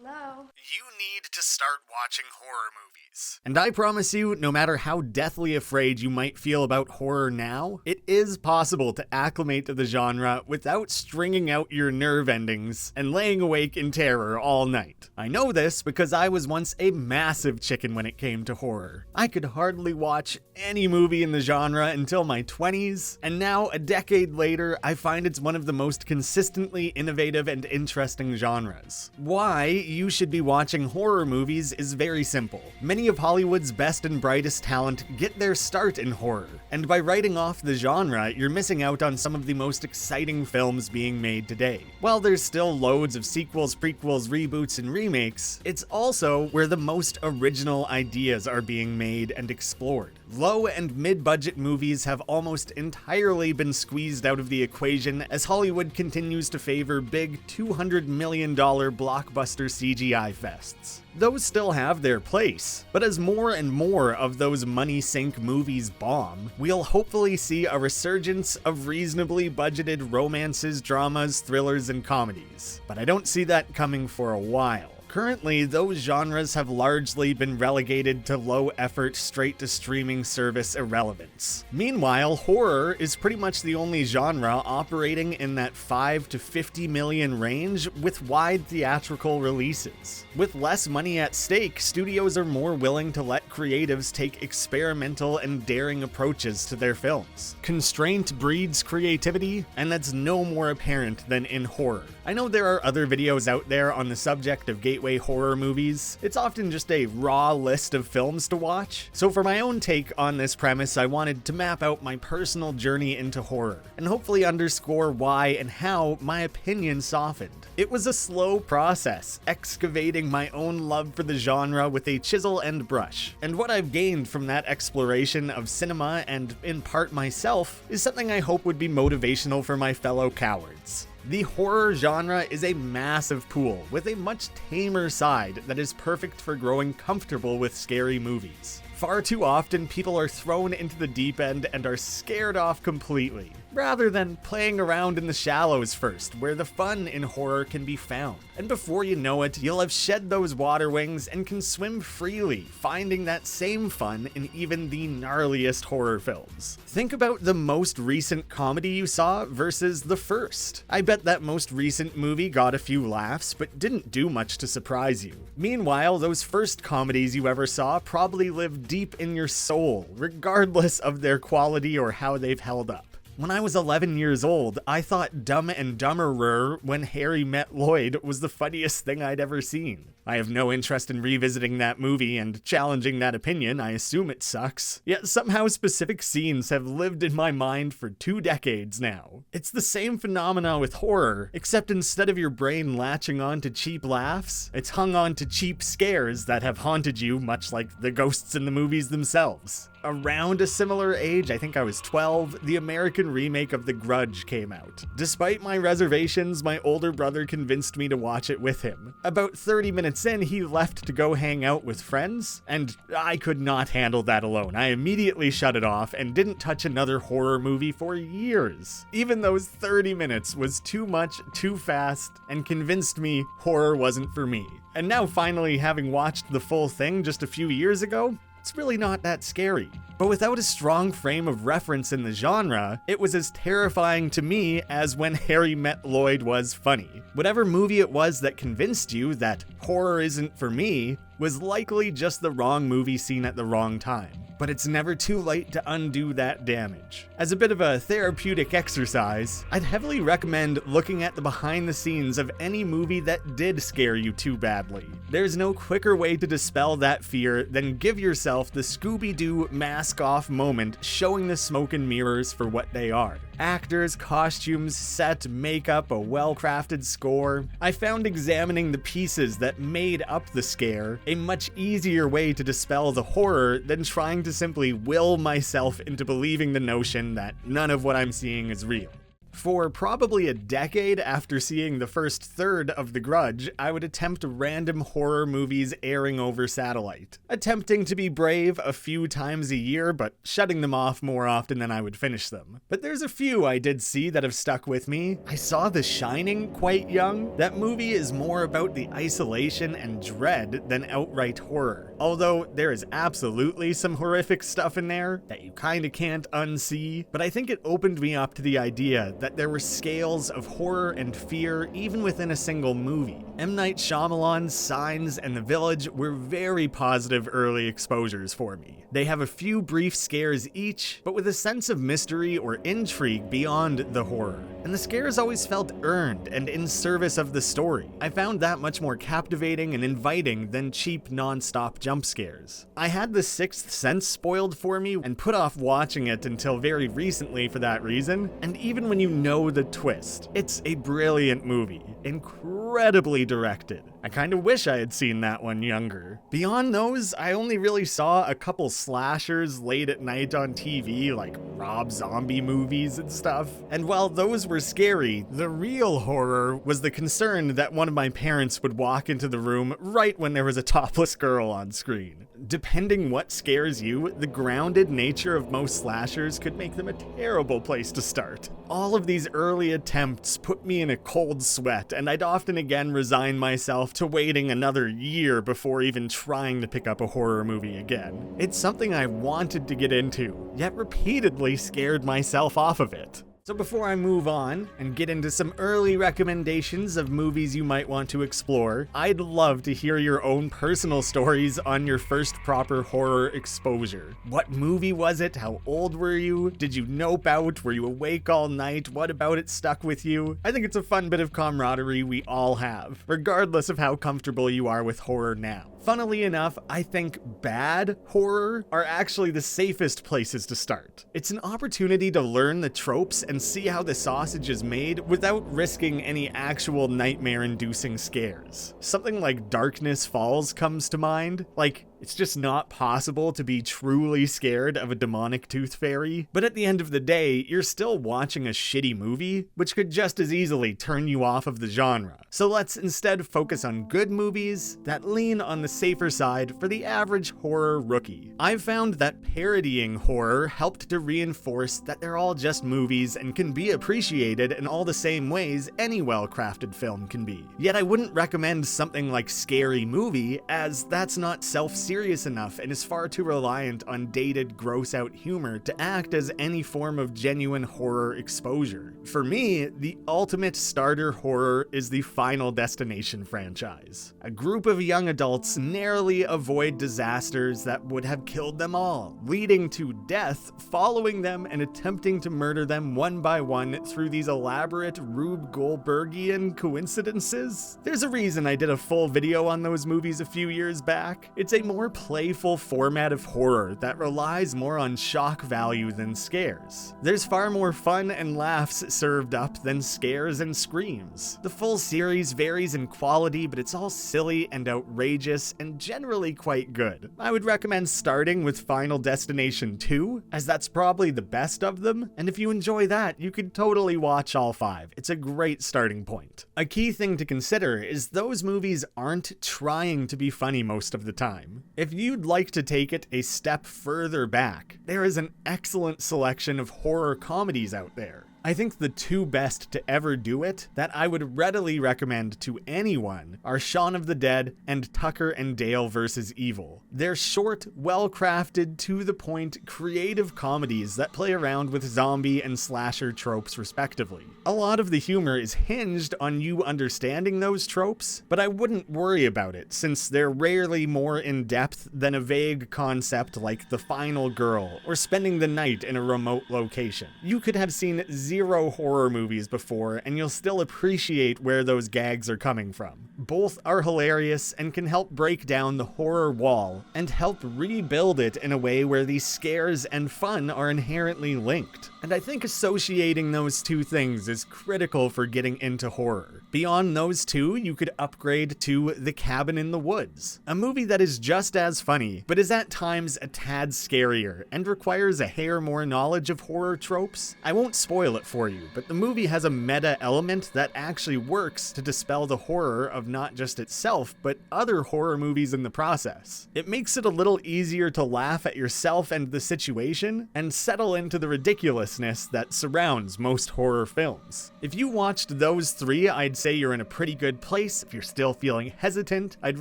Hello? You need to start watching horror movies. And I promise you, no matter how deathly afraid you might feel about horror now, it is possible to acclimate to the genre without stringing out your nerve endings and laying awake in terror all night. I know this because I was once a massive chicken when it came to horror. I could hardly watch any movie in the genre until my 20s, and now, a decade later, I find it's one of the most consistently innovative and interesting genres. Why you should be watching horror movies is very simple. Many of Hollywood's best and brightest talent get their start in horror, and by writing off the genre, you're missing out on some of the most exciting films being made today. While there's still loads of sequels, prequels, reboots, and remakes, it's also where the most original ideas are being made and explored. Low and mid-budget movies have almost entirely been squeezed out of the equation as Hollywood continues to favor big $200 million blockbuster CGI fests. Those still have their place, but as more and more of those money-sink movies bomb, we'll hopefully see a resurgence of reasonably budgeted romances, dramas, thrillers, and comedies. But I don't see that coming for a while. Currently, those genres have largely been relegated to low-effort, straight-to-streaming service irrelevance. Meanwhile, horror is pretty much the only genre operating in that 5 to 50 million range with wide theatrical releases. With less money at stake, studios are more willing to let creatives take experimental and daring approaches to their films. Constraint breeds creativity, and that's no more apparent than in horror. I know there are other videos out there on the subject of gateway horror movies. It's often just a raw list of films to watch. So for my own take on this premise, I wanted to map out my personal journey into horror, and hopefully underscore why and how my opinion softened. It was a slow process, excavating my own love for the genre with a chisel and brush. And what I've gained from that exploration of cinema, and in part myself, is something I hope would be motivational for my fellow cowards. The horror genre is a massive pool with a much tamer side that is perfect for growing comfortable with scary movies. Far too often, people are thrown into the deep end and are scared off completely, rather than playing around in the shallows first, where the fun in horror can be found. And before you know it, you'll have shed those water wings and can swim freely, finding that same fun in even the gnarliest horror films. Think about the most recent comedy you saw versus the first. I bet that most recent movie got a few laughs, but didn't do much to surprise you. Meanwhile, those first comedies you ever saw probably lived deep in your soul, regardless of their quality or how they've held up. When I was 11 years old, I thought Dumb and Dumberer When Harry Met Lloyd was the funniest thing I'd ever seen. I have no interest in revisiting that movie and challenging that opinion. I assume it sucks. Yet somehow specific scenes have lived in my mind for 2 decades now. It's the same phenomena with horror, except instead of your brain latching on to cheap laughs, it's hung on to cheap scares that have haunted you, much like the ghosts in the movies themselves. Around a similar age, I think I was 12, the American remake of The Grudge came out. Despite my reservations, my older brother convinced me to watch it with him. About 30 minutes in, he left to go hang out with friends, and I could not handle that alone. I immediately shut it off and didn't touch another horror movie for years. Even those 30 minutes was too much, too fast, and convinced me horror wasn't for me. And now finally having watched the full thing just a few years ago, it's really not that scary. But without a strong frame of reference in the genre, it was as terrifying to me as When Harry Met Lloyd was funny. Whatever movie it was that convinced you that horror isn't for me was likely just the wrong movie seen at the wrong time. But it's never too late to undo that damage. As a bit of a therapeutic exercise, I'd heavily recommend looking at the behind the scenes of any movie that did scare you too badly. There's no quicker way to dispel that fear than give yourself the Scooby-Doo mask-off moment showing the smoke and mirrors for what they are. Actors, costumes, set, makeup, a well-crafted score. I found examining the pieces that made up the scare a much easier way to dispel the horror than trying to simply will myself into believing the notion that none of what I'm seeing is real. For probably a decade after seeing the first third of The Grudge, I would attempt random horror movies airing over satellite, attempting to be brave a few times a year, but shutting them off more often than I would finish them. But there's a few I did see that have stuck with me. I saw The Shining quite young. That movie is more about the isolation and dread than outright horror, although there is absolutely some horrific stuff in there that you kinda can't unsee, but I think it opened me up to the idea that there were scales of horror and fear even within a single movie. M. Night Shyamalan's Signs and The Village were very positive early exposures for me. They have a few brief scares each, but with a sense of mystery or intrigue beyond the horror. And the scares always felt earned and in service of the story. I found that much more captivating and inviting than cheap non-stop jump scares. I had The Sixth Sense spoiled for me and put off watching it until very recently for that reason, and even when you know the twist, it's a brilliant movie, incredibly directed. I kinda wish I had seen that one younger. Beyond those, I only really saw a couple slashers late at night on TV, like Rob Zombie movies and stuff. And while those were scary, the real horror was the concern that one of my parents would walk into the room right when there was a topless girl on screen. Depending what scares you, the grounded nature of most slashers could make them a terrible place to start. All of these early attempts put me in a cold sweat, and I'd often again resign myself to waiting another year before even trying to pick up a horror movie again. It's something I wanted to get into, yet repeatedly scared myself off of it. So before I move on and get into some early recommendations of movies you might want to explore, I'd love to hear your own personal stories on your first proper horror exposure. What movie was it? How old were you? Did you nope out? Were you awake all night? What about it stuck with you? I think it's a fun bit of camaraderie we all have, regardless of how comfortable you are with horror now. Funnily enough, I think bad horror are actually the safest places to start. It's an opportunity to learn the tropes and see how the sausage is made without risking any actual nightmare-inducing scares. Something like Darkness Falls comes to mind. Like, it's just not possible to be truly scared of a demonic tooth fairy, but at the end of the day, you're still watching a shitty movie, which could just as easily turn you off of the genre. So let's instead focus on good movies that lean on the safer side for the average horror rookie. I've found that parodying horror helped to reinforce that they're all just movies and can be appreciated in all the same ways any well-crafted film can be. Yet I wouldn't recommend something like Scary Movie, as that's not self-serious enough and is far too reliant on dated, gross-out humor to act as any form of genuine horror exposure. For me, the ultimate starter horror is the Final Destination franchise. A group of young adults narrowly avoid disasters that would have killed them all, leading to death, following them and attempting to murder them one by one through these elaborate Rube Goldbergian coincidences. There's a reason I did a full video on those movies a few years back. It's a more playful format of horror that relies more on shock value than scares. There's far more fun and laughs served up than scares and screams. The full series varies in quality, but it's all silly and outrageous and generally quite good. I would recommend starting with Final Destination 2, as that's probably the best of them, and if you enjoy that, you could totally watch all 5. It's a great starting point. A key thing to consider is those movies aren't trying to be funny most of the time. If you'd like to take it a step further back, there is an excellent selection of horror comedies out there. I think the 2 best to ever do it that I would readily recommend to anyone are Shaun of the Dead and Tucker and Dale vs. Evil. They're short, well-crafted, to-the-point, creative comedies that play around with zombie and slasher tropes respectively. A lot of the humor is hinged on you understanding those tropes, but I wouldn't worry about it since they're rarely more in-depth than a vague concept like The Final Girl or Spending the Night in a Remote Location. You could have seen 0 horror movies before and you'll still appreciate where those gags are coming from. Both are hilarious and can help break down the horror wall and help rebuild it in a way where these scares and fun are inherently linked. And I think associating those two things is critical for getting into horror. Beyond those two, you could upgrade to The Cabin in the Woods, a movie that is just as funny, but is at times a tad scarier and requires a hair more knowledge of horror tropes. I won't spoil it for you, but the movie has a meta element that actually works to dispel the horror of not just itself, but other horror movies in the process. It makes it a little easier to laugh at yourself and the situation, and settle into the ridiculousness that surrounds most horror films. If you watched those three, I'd say you're in a pretty good place. If you're still feeling hesitant, I'd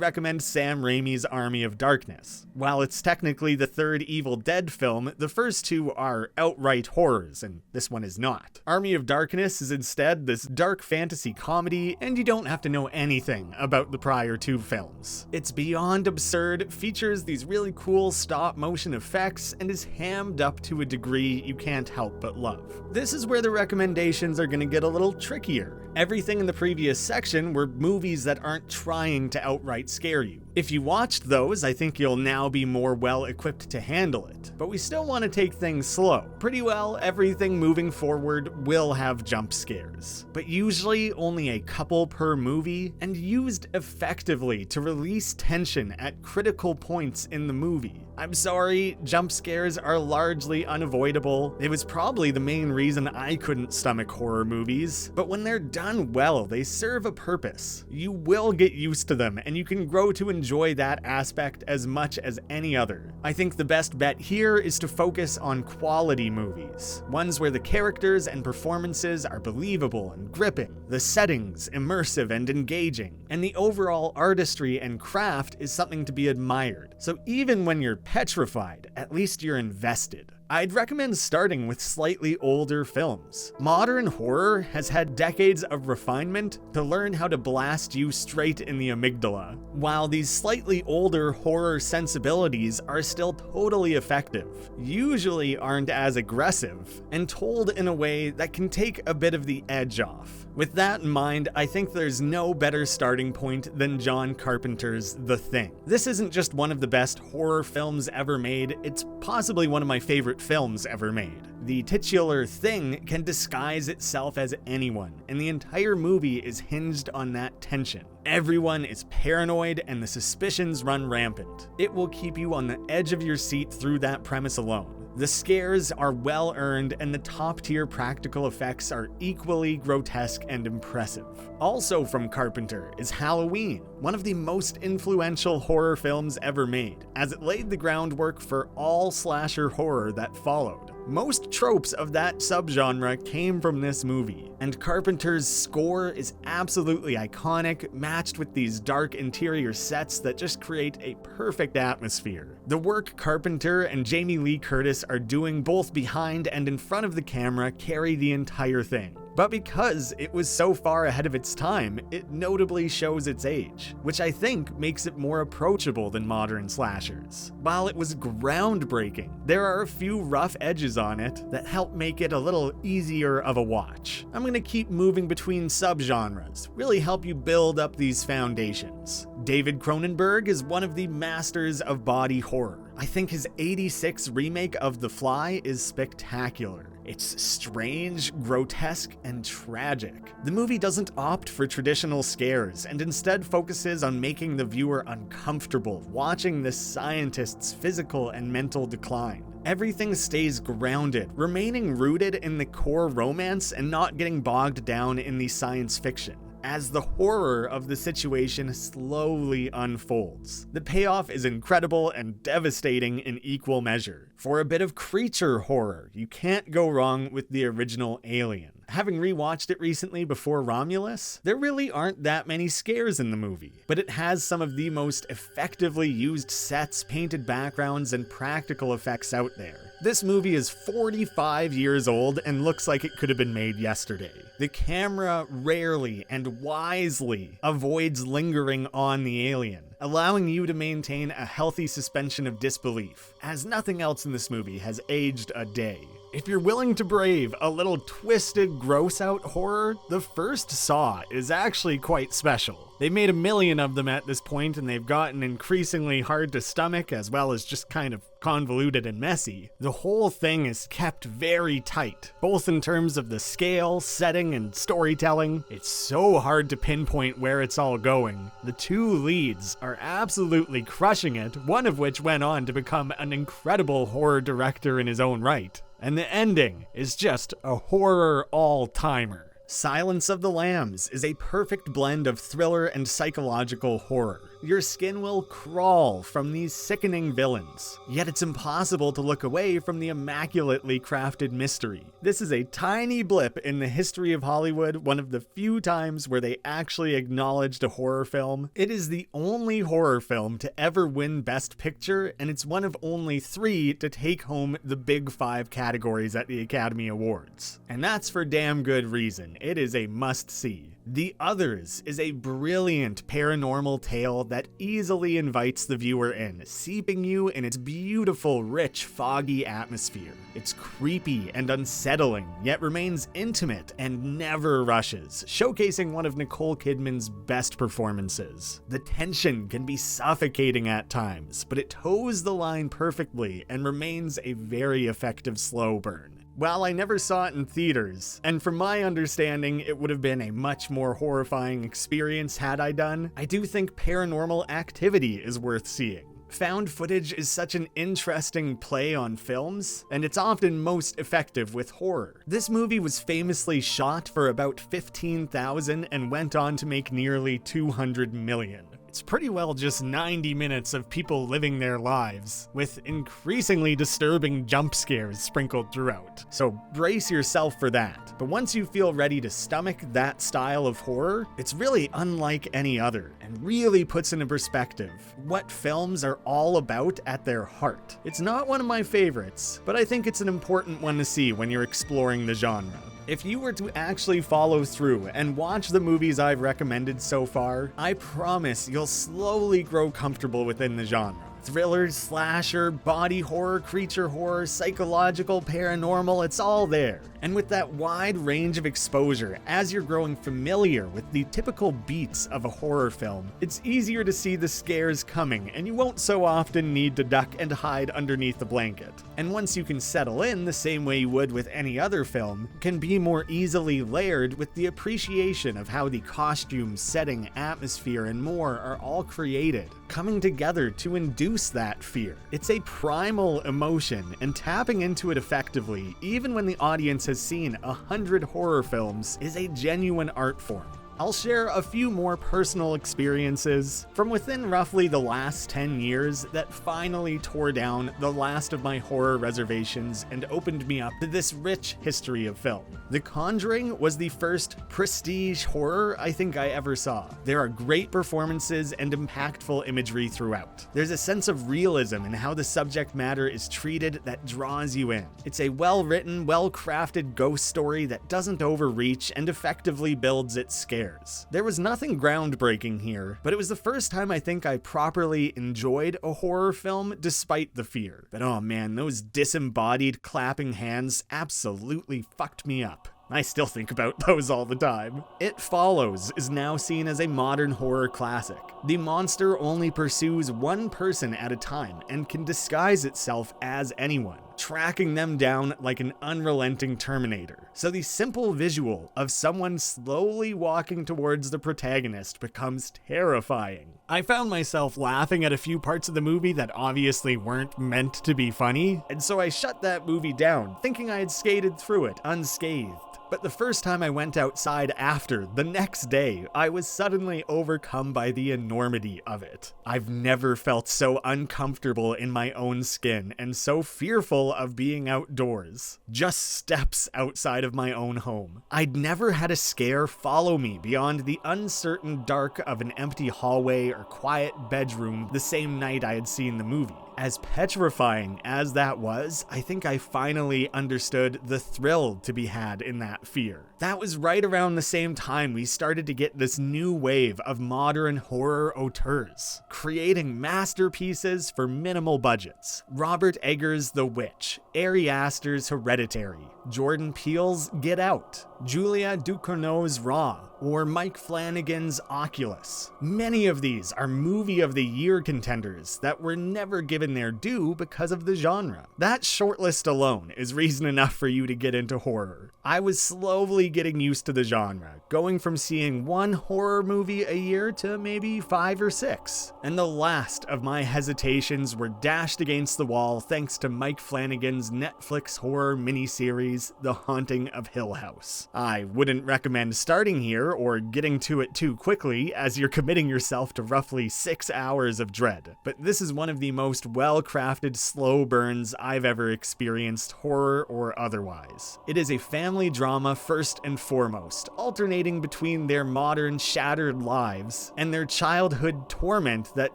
recommend Sam Raimi's Army of Darkness. While it's technically the third Evil Dead film, the first two are outright horrors, and this one is not. Army of Darkness is instead this dark fantasy comedy, and you don't have to know anything about the prior two films. It's beyond absurd, features these really cool stop-motion effects, and is hammed up to a degree you can't help but love. This is where the recommendations are gonna get a little trickier. Everything in the previous section were movies that aren't trying to outright scare you. If you watched those, I think you'll now be more well equipped to handle it. But we still want to take things slow. Pretty well, everything moving forward will have jump scares, but usually only a couple per movie, and used effectively to release tension at critical points in the movie. I'm sorry, jump scares are largely unavoidable. It was probably the main reason I couldn't stomach horror movies, but when they're done well, they serve a purpose. You will get used to them, and you can grow to enjoy that aspect as much as any other. I think the best bet here is to focus on quality movies, ones where the characters and performances are believable and gripping, the settings immersive and engaging, and the overall artistry and craft is something to be admired. So even when you're petrified, at least you're invested. I'd recommend starting with slightly older films. Modern horror has had decades of refinement to learn how to blast you straight in the amygdala, while these slightly older horror sensibilities are still totally effective, usually aren't as aggressive, and told in a way that can take a bit of the edge off. With that in mind, I think there's no better starting point than John Carpenter's The Thing. This isn't just one of the best horror films ever made, it's possibly one of my favorite films ever made. The titular Thing can disguise itself as anyone, and the entire movie is hinged on that tension. Everyone is paranoid and the suspicions run rampant. It will keep you on the edge of your seat through that premise alone. The scares are well earned, and the top-tier practical effects are equally grotesque and impressive. Also from Carpenter is Halloween, one of the most influential horror films ever made, as it laid the groundwork for all slasher horror that followed. Most tropes of that subgenre came from this movie, and Carpenter's score is absolutely iconic, matched with these dark interior sets that just create a perfect atmosphere. The work Carpenter and Jamie Lee Curtis are doing both behind and in front of the camera carry the entire thing. But because it was so far ahead of its time, it notably shows its age, which I think makes it more approachable than modern slashers. While it was groundbreaking, there are a few rough edges on it that help make it a little easier of a watch. I'm gonna keep moving between subgenres, really help you build up these foundations. David Cronenberg is one of the masters of body horror. I think his '86 remake of The Fly is spectacular. It's strange, grotesque, and tragic. The movie doesn't opt for traditional scares and instead focuses on making the viewer uncomfortable watching this scientist's physical and mental decline. Everything stays grounded, remaining rooted in the core romance and not getting bogged down in the science fiction, as the horror of the situation slowly unfolds. The payoff is incredible and devastating in equal measure. For a bit of creature horror, you can't go wrong with the original Alien. Having rewatched it recently before Romulus, there really aren't that many scares in the movie, but it has some of the most effectively used sets, painted backgrounds, and practical effects out there. This movie is 45 years old and looks like it could have been made yesterday. The camera rarely and wisely avoids lingering on the alien, allowing you to maintain a healthy suspension of disbelief, as nothing else in this movie has aged a day. If you're willing to brave a little twisted, gross-out horror, the first Saw is actually quite special. They've made 1 million of them at this point, and they've gotten increasingly hard to stomach, as well as just kind of convoluted and messy. The whole thing is kept very tight, both in terms of the scale, setting, and storytelling. It's so hard to pinpoint where it's all going. The 2 leads are absolutely crushing it, one of which went on to become an incredible horror director in his own right. And the ending is just a horror all-timer. Silence of the Lambs is a perfect blend of thriller and psychological horror. Your skin will crawl from these sickening villains, yet it's impossible to look away from the immaculately crafted mystery. This is a tiny blip in the history of Hollywood, one of the few times where they actually acknowledged a horror film. It is the only horror film to ever win Best Picture, and it's one of only 3 to take home the big 5 categories at the Academy Awards. And that's for damn good reason. It is a must-see. The Others is a brilliant paranormal tale that easily invites the viewer in, seeping you in its beautiful, rich, foggy atmosphere. It's creepy and unsettling, yet remains intimate and never rushes, showcasing one of Nicole Kidman's best performances. The tension can be suffocating at times, but it toes the line perfectly and remains a very effective slow burn. While I never saw it in theaters, and from my understanding it would have been a much more horrifying experience had I done, I do think Paranormal Activity is worth seeing. Found footage is such an interesting play on films, and it's often most effective with horror. This movie was famously shot for about $15,000 and went on to make nearly $200 million. It's pretty well just 90 minutes of people living their lives, with increasingly disturbing jump scares sprinkled throughout. So brace yourself for that. But once you feel ready to stomach that style of horror, it's really unlike any other, and really puts into perspective what films are all about at their heart. It's not one of my favorites, but I think it's an important one to see when you're exploring the genre. If you were to actually follow through and watch the movies I've recommended so far, I promise you'll slowly grow comfortable within the genre. Thriller, slasher, body horror, creature horror, psychological, paranormal, it's all there. And with that wide range of exposure, as you're growing familiar with the typical beats of a horror film, it's easier to see the scares coming, and you won't so often need to duck and hide underneath the blanket. And once you can settle in the same way you would with any other film, can be more easily layered with the appreciation of how the costumes, setting, atmosphere, and more are all created, coming together to induce that fear. It's a primal emotion, and tapping into it effectively, even when the audience has seen 100 horror films, is a genuine art form. I'll share a few more personal experiences from within roughly the last 10 years that finally tore down the last of my horror reservations and opened me up to this rich history of film. The Conjuring was the first prestige horror I think I ever saw. There are great performances and impactful imagery throughout. There's a sense of realism in how the subject matter is treated that draws you in. It's a well-written, well-crafted ghost story that doesn't overreach and effectively builds its scare. There was nothing groundbreaking here, but it was the first time I think I properly enjoyed a horror film despite the fear. But oh man, those disembodied clapping hands absolutely fucked me up. I still think about those all the time. It Follows is now seen as a modern horror classic. The monster only pursues one person at a time and can disguise itself as anyone, tracking them down like an unrelenting Terminator. So the simple visual of someone slowly walking towards the protagonist becomes terrifying. I found myself laughing at a few parts of the movie that obviously weren't meant to be funny, and so I shut that movie down, thinking I had skated through it unscathed. But the first time I went outside after, the next day, I was suddenly overcome by the enormity of it. I've never felt so uncomfortable in my own skin and so fearful of being outdoors, just steps outside of my own home. I'd never had a scare follow me beyond the uncertain dark of an empty hallway or quiet bedroom the same night I had seen the movie. As petrifying as that was, I think I finally understood the thrill to be had in that fear. That was right around the same time we started to get this new wave of modern horror auteurs, creating masterpieces for minimal budgets. Robert Eggers' The Witch, Ari Aster's Hereditary, Jordan Peele's Get Out, Julia Ducournau's Raw, or Mike Flanagan's Oculus. Many of these are movie of the year contenders that were never given their due because of the genre. That shortlist alone is reason enough for you to get into horror. I was slowly getting used to the genre, going from seeing one horror movie a year to maybe 5 or 6. And the last of my hesitations were dashed against the wall thanks to Mike Flanagan's Netflix horror miniseries, The Haunting of Hill House. I wouldn't recommend starting here or getting to it too quickly, as you're committing yourself to roughly 6 hours of dread. But this is one of the most well-crafted slow burns I've ever experienced, horror or otherwise. It is a family drama first and foremost, alternating between their modern shattered lives and their childhood torment that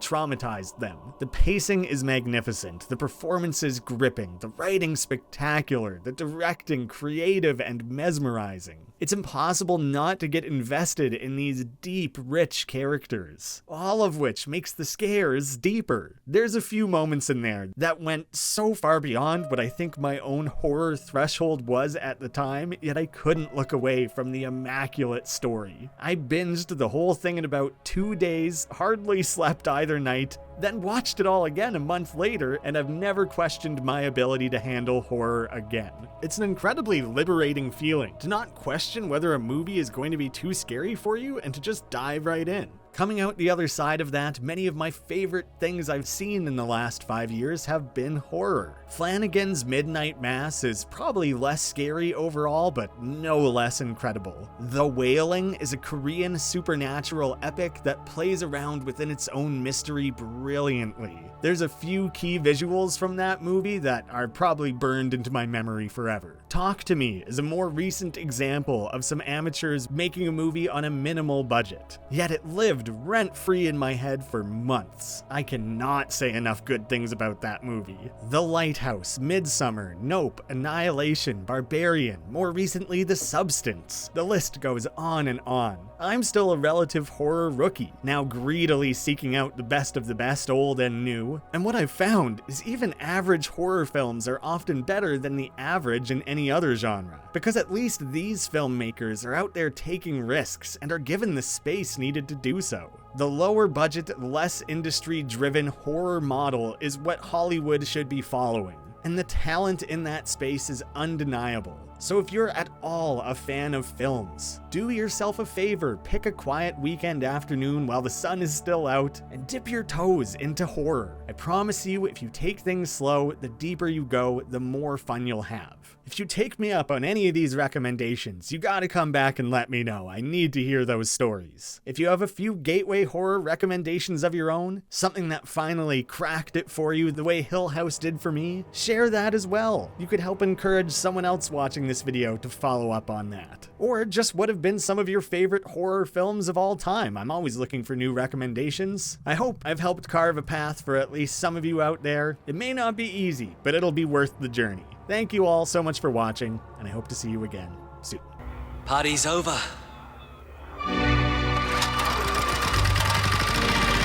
traumatized them. The pacing is magnificent, the performances gripping, the writing spectacular, the directing creative and mesmerizing. It's impossible not to get invested in these deep, rich characters, all of which makes the scares deeper. There's a few moments in there that went so far beyond what I think my own horror threshold was at the time, yet I couldn't look away from the immaculate story. I binged the whole thing in about 2 days, hardly slept either night, then watched it all again a month later, and I've never questioned my ability to handle horror again. It's an incredibly liberating feeling to not question whether a movie is going to be too scary for you and to just dive right in. Coming out the other side of that, many of my favorite things I've seen in the last 5 years have been horror. Flanagan's Midnight Mass is probably less scary overall, but no less incredible. The Wailing is a Korean supernatural epic that plays around within its own mystery brilliantly. There's a few key visuals from that movie that are probably burned into my memory forever. Talk to Me is a more recent example of some amateurs making a movie on a minimal budget, yet it lived rent-free in my head for months. I cannot say enough good things about that movie. The Lighthouse, Midsummer, Nope, Annihilation, Barbarian, more recently The Substance. The list goes on and on. I'm still a relative horror rookie, now greedily seeking out the best of the best, old and new. And what I've found is even average horror films are often better than the average in any other genre, because at least these filmmakers are out there taking risks and are given the space needed to do so. The lower budget, less industry-driven horror model is what Hollywood should be following, and the talent in that space is undeniable. So if you're at all a fan of films, do yourself a favor, pick a quiet weekend afternoon while the sun is still out, and dip your toes into horror. I promise you, if you take things slow, the deeper you go, the more fun you'll have. If you take me up on any of these recommendations, you gotta come back and let me know. I need to hear those stories. If you have a few gateway horror recommendations of your own, something that finally cracked it for you the way Hill House did for me, share that as well. You could help encourage someone else watching this video to follow up on that. Or just what have been some of your favorite horror films of all time. I'm always looking for new recommendations. I hope I've helped carve a path for at least some of you out there. It may not be easy, but it'll be worth the journey. Thank you all so much for watching, and I hope to see you again soon. Party's over.